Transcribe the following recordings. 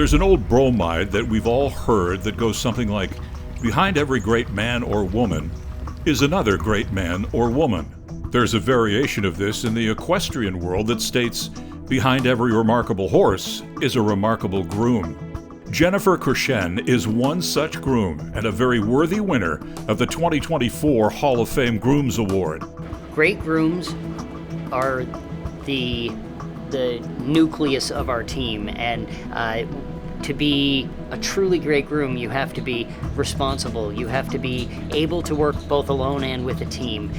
There's an old bromide that we've all heard that goes something like, behind every great man or woman is another great man or woman. There's a variation of this in the equestrian world that states, behind every remarkable horse is a remarkable groom. Jennifer Courchesne is one such groom and a very worthy winner of the 2024 Hall of Fame Grooms Award. Great grooms are the nucleus of our team, and to be a truly great groom, you have to be responsible. You have to be able to work both alone and with a team.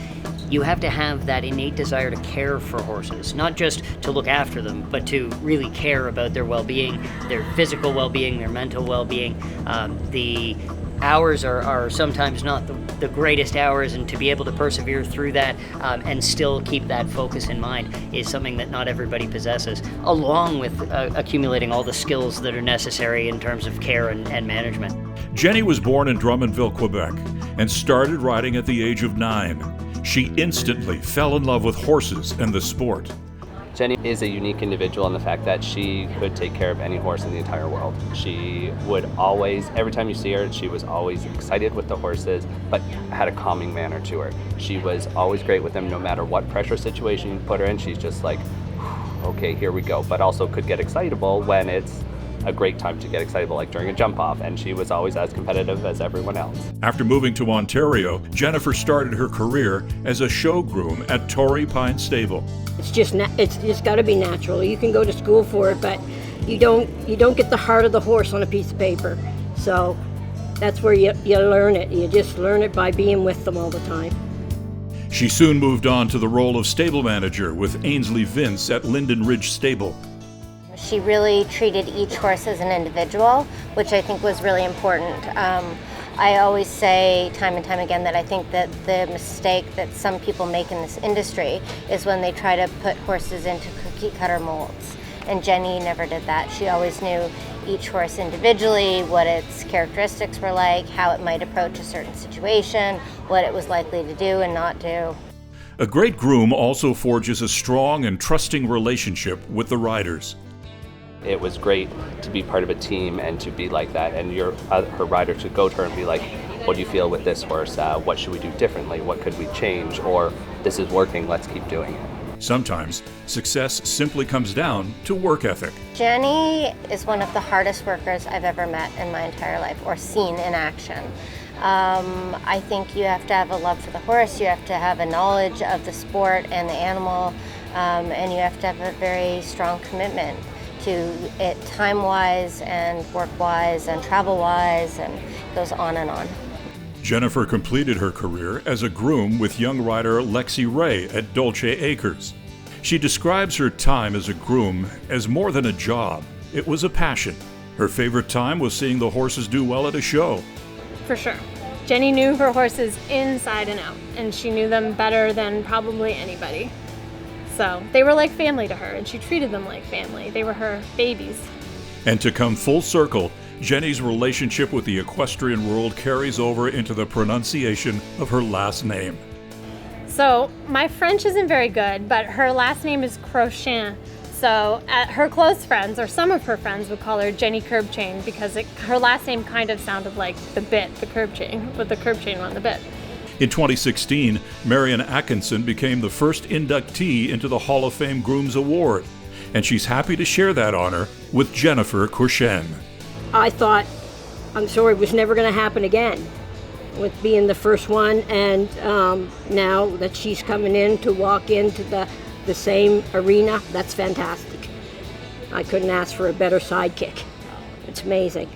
You have to have that innate desire to care for horses, not just to look after them, but to really care about their well-being, their physical well-being, their mental well-being. The hours are sometimes not the greatest hours, and to be able to persevere through that and still keep that focus in mind is something that not everybody possesses, along with accumulating all the skills that are necessary in terms of care and management. Jenny was born in Drummondville, Quebec, and started riding at the age of 9. She instantly fell in love with horses and the sport. Jenny is a unique individual in the fact that she could take care of any horse in the entire world. She would always, every time you see her, she was always excited with the horses, but had a calming manner to her. She was always great with them no matter what pressure situation you put her in. She's just like, okay, here we go. But also could get excitable when it's a great time to get excitable, like during a jump off, and she was always as competitive as everyone else. After moving to Ontario, Jennifer started her career as a show groom at Torrey Pine Stable. It's just got to be natural. You can go to school for it, but you don't get the heart of the horse on a piece of paper. So that's where you learn it. You just learn it by being with them all the time. She soon moved on to the role of stable manager with Ainsley Vince at Linden Ridge Stable. She really treated each horse as an individual, which I think was really important. I always say time and time again that I think that the mistake that some people make in this industry is when they try to put horses into cookie cutter molds. And Jenny never did that. She always knew each horse individually, what its characteristics were like, how it might approach a certain situation, what it was likely to do and not do. A great groom also forges a strong and trusting relationship with the riders. It was great to be part of a team and to be like that, and her rider to go to her and be like, what do you feel with this horse? What should we do differently? What could we change? Or this is working, let's keep doing it. Sometimes success simply comes down to work ethic. Jenny is one of the hardest workers I've ever met in my entire life or seen in action. I think you have to have a love for the horse, you have to have a knowledge of the sport and the animal, and you have to have a very strong commitment to it time-wise and work-wise and travel-wise, and goes on and on. Jennifer completed her career as a groom with young rider Lexi Ray at Dolce Acres. She describes her time as a groom as more than a job. It was a passion. Her favorite time was seeing the horses do well at a show. For sure. Jenny knew her horses inside and out, and she knew them better than probably anybody. So they were like family to her, and she treated them like family. They were her babies. And to come full circle, Jenny's relationship with the equestrian world carries over into the pronunciation of her last name. So my French isn't very good, but her last name is Courchesne. So her close friends, or some of her friends, would call her Jenny Curb Chain because her last name kind of sounded like the bit, the curb chain, with the curb chain on the bit. In 2016, Marion Atkinson became the first inductee into the Hall of Fame Grooms Award, and she's happy to share that honor with Jennifer Courchesne. I thought, I'm sure it was never going to happen again with being the first one, and now that she's coming in to walk into the same arena, that's fantastic. I couldn't ask for a better sidekick. It's amazing.